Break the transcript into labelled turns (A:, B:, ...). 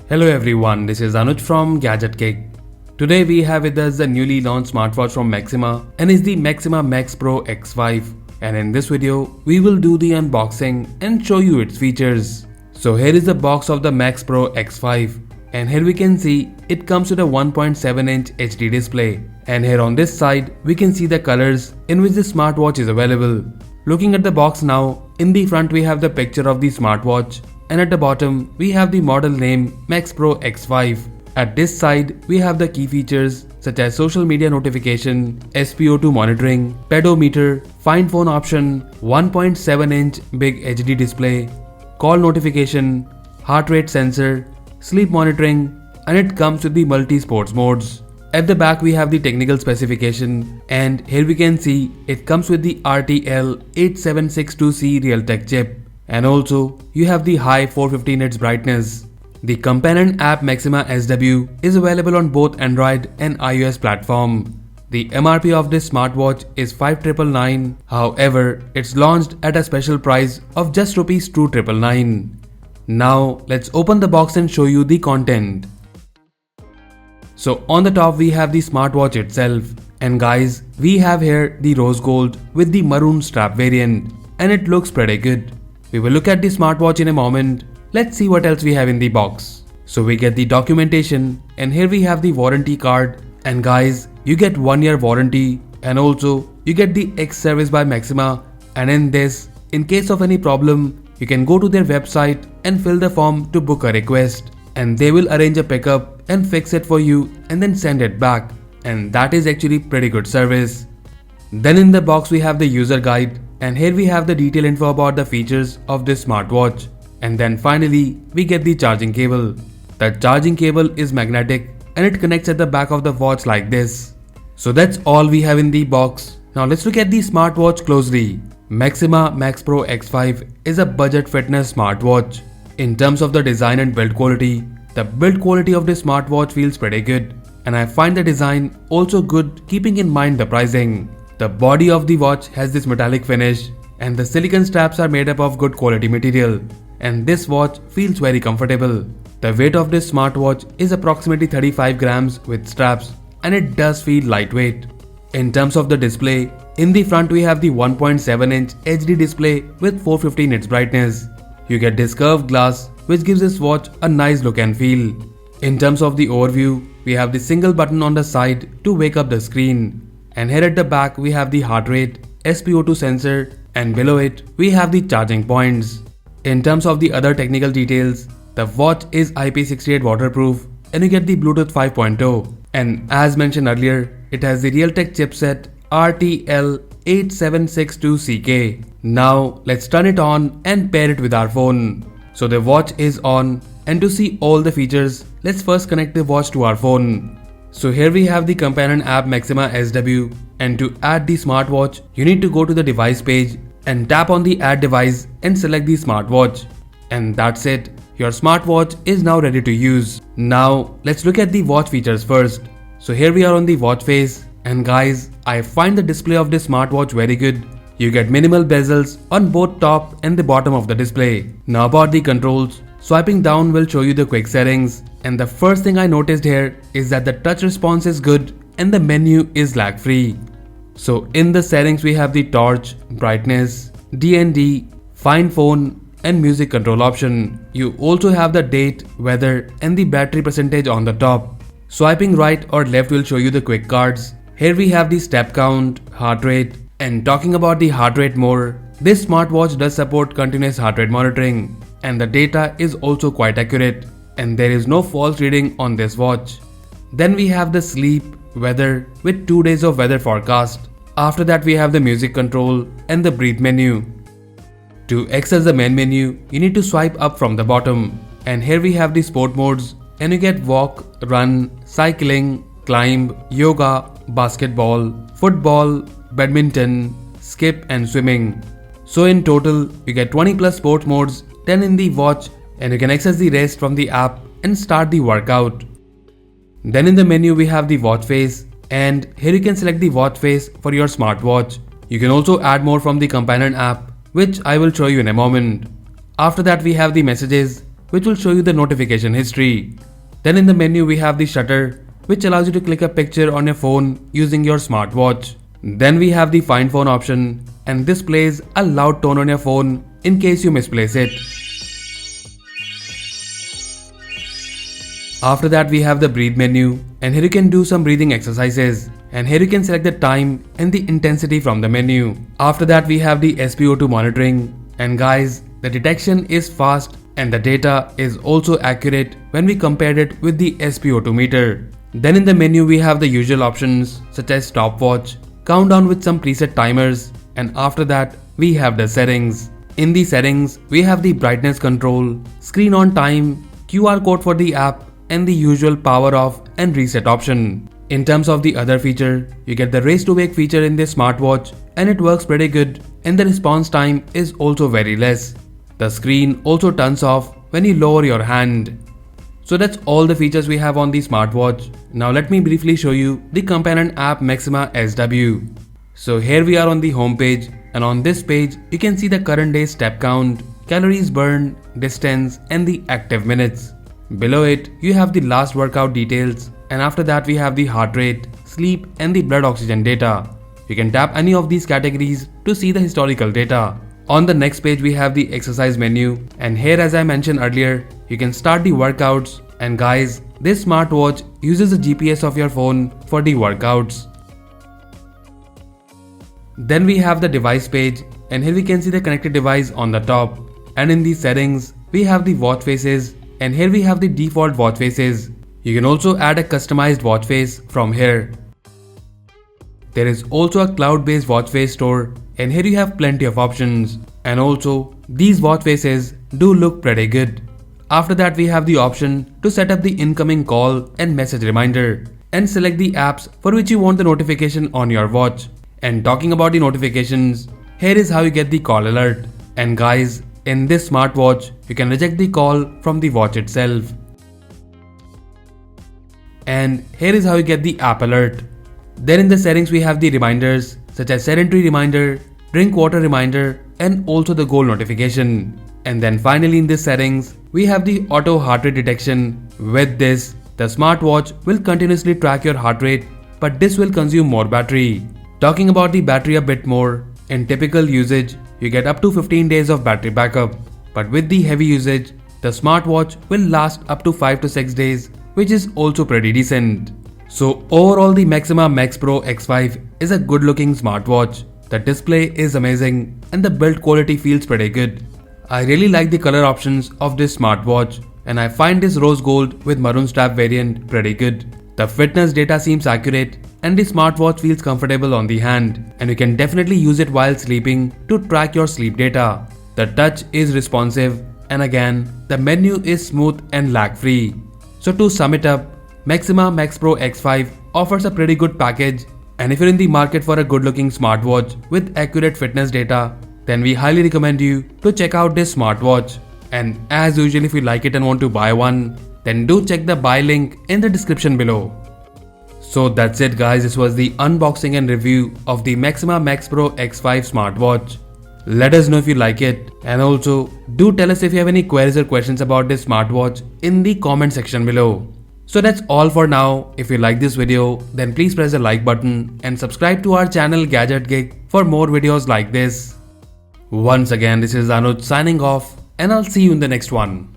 A: Hello everyone, this is Anuj from Gadget. Today we have with us the newly launched smartwatch from Maxima and is the Maxima Max Pro X5, and in this video we will do the unboxing and show you its features. So here is the box of the Max Pro X5, and here we can see it comes with a 1.7-inch HD display, and here on this side we can see the colors in which the smartwatch is available. Looking at the box now, in the front we have the picture of the smartwatch, and at the bottom we have the model name Max Pro X5. At this side we have the key features such as social media notification, SpO2 monitoring, pedometer, find phone option, 1.7-inch big HD display, call notification, heart rate sensor, sleep monitoring, and it comes with the multi-sports modes. At the back we have the technical specification, and here we can see it comes with the RTL8762C Realtek chip, and also you have the high 450 nits brightness. The companion app Maxima SW is available on both Android and iOS platform. The MRP of this smartwatch is 5,999. However, it's launched at a special price of just Rs 2,999. Now let's open the box and show you the content. So on the top we have the smartwatch itself, and guys, we have here the rose gold with the maroon strap variant, and it looks pretty good. We will look at the smartwatch in a moment. Let's see what else we have in the box. So we get the documentation, and here we have the warranty card, and guys, you get 1 year warranty, and also you get the X service by Maxima, and in this, in case of any problem, you can go to their website and fill the form to book a request, and they will arrange a pickup and fix it for you and then send it back, and that is actually pretty good service. Then in the box we have the user guide, and here we have the detailed info about the features of this smartwatch, and then finally we get the charging cable. The charging cable is magnetic and it connects at the back of the watch like this. So that's all we have in the box. Now let's look at the smartwatch closely. Maxima Max Pro X5 is a budget fitness smartwatch. In terms of the design and build quality, the build quality of this smartwatch feels pretty good, and I find the design also good keeping in mind the pricing. The body of the watch has this metallic finish, and the silicone straps are made up of good quality material, and this watch feels very comfortable. The weight of this smartwatch is approximately 35 grams with straps, and it does feel lightweight. In terms of the display, in the front we have the 1.7-inch HD display with 450 nits brightness. You get this curved glass which gives this watch a nice look and feel. In terms of the overview, we have the single button on the side to wake up the screen. And here at the back we have the heart rate, SpO2 sensor, and below it we have the charging points. In terms of the other technical details, the watch is IP68 waterproof, and you get the Bluetooth 5.0. And as mentioned earlier, it has the Realtek chipset RTL8762CK. Now let's turn it on and pair it with our phone. So the watch is on, and to see all the features, let's first connect the watch to our phone. So here we have the companion app Maxima SW, and to add the smartwatch, you need to go to the device page and tap on the add device and select the smartwatch. And that's it, your smartwatch is now ready to use. Now let's look at the watch features first. So here we are on the watch face, and guys, I find the display of this smartwatch very good. You get minimal bezels on both top and the bottom of the display. Now about the controls, swiping down will show you the quick settings, and the first thing I noticed here is that the touch response is good and the menu is lag free. So in the settings we have the torch, brightness, DND, find phone, and music control option. You also have the date, weather, and the battery percentage on the top. Swiping right or left will show you the quick cards. Here we have the step count, heart rate, and talking about the heart rate more, this smartwatch does support continuous heart rate monitoring, and the data is also quite accurate, and there is no false reading on this watch. Then we have the sleep, weather with 2 days of weather forecast. After that we have the music control and the breathe menu. To access the main menu, you need to swipe up from the bottom, and here we have the sport modes, and you get walk, run, cycling, climb, yoga, basketball, football, badminton, skip, and swimming. So in total, you get 20 plus sports modes, 10 in the watch, and you can access the rest from the app and start the workout. Then in the menu we have the watch face, and here you can select the watch face for your smartwatch. You can also add more from the companion app, which I will show you in a moment. After that we have the messages, which will show you the notification history. Then in the menu we have the shutter, which allows you to click a picture on your phone using your smartwatch. Then we have the find phone option, and this plays a loud tone on your phone in case you misplace it. After that we have the breathe menu, and here you can do some breathing exercises, and here you can select the time and the intensity from the menu. After that we have the SpO2 monitoring, and guys, the detection is fast and the data is also accurate when we compared it with the SpO2 meter. Then in the menu we have the usual options such as stopwatch, countdown with some preset timers, and after that we have the settings. In the settings we have the brightness control, screen on time, QR code for the app, and the usual power off and reset option. In terms of the other feature, you get the race to wake feature in this smartwatch, and it works pretty good, and the response time is also very less. The screen also turns off when you lower your hand. So that's all the features we have on the smartwatch. Now let me briefly show you the companion app Maxima SW. So here we are on the home page, and on this page you can see the current day step count, calories burned, distance, and the active minutes. Below it you have the last workout details, and after that we have the heart rate, sleep, and the blood oxygen data. You can tap any of these categories to see the historical data. On the next page we have the exercise menu, and here, as I mentioned earlier, you can start the workouts, and guys, this smartwatch uses the GPS of your phone for the workouts. Then we have the device page, and here we can see the connected device on the top, and in the settings we have the watch faces, and here we have the default watch faces. You can also add a customized watch face from here. There is also a cloud-based watch face store, and here you have plenty of options, and also these watch faces do look pretty good. After that we have the option to set up the incoming call and message reminder, and select the apps for which you want the notification on your watch. And talking about the notifications, here is how you get the call alert. And guys, in this smartwatch you can reject the call from the watch itself. And here is how you get the app alert. Then in the settings we have the reminders such as sedentary reminder, drink water reminder, and also the goal notification. And then finally in the settings we have the auto heart rate detection. With this, the smartwatch will continuously track your heart rate, but this will consume more battery. Talking about the battery a bit more, in typical usage you get up to 15 days of battery backup, but with the heavy usage the smartwatch will last up to 5 to 6 days, which is also pretty decent. So overall the Maxima Max Pro X5 is a good looking smartwatch. The display is amazing and the build quality feels pretty good. I really like the color options of this smartwatch, and I find this rose gold with maroon strap variant pretty good. The fitness data seems accurate, and the smartwatch feels comfortable on the hand, and you can definitely use it while sleeping to track your sleep data. The touch is responsive, and again the menu is smooth and lag free. So to sum it up, Maxima Max Pro X5 offers a pretty good package, and if you're in the market for a good looking smartwatch with accurate fitness data, then we highly recommend you to check out this smartwatch. And as usual, if you like it and want to buy one, then do check the buy link in the description below. So that's it guys, this was the unboxing and review of the Maxima Max Pro X5 smartwatch. Let us know if you like it, and also do tell us if you have any queries or questions about this smartwatch in the comment section below. So that's all for now. If you like this video, then please press the like button and subscribe to our channel Gadget Gig for more videos like this. Once again, this is Anuj signing off, and I'll see you in the next one.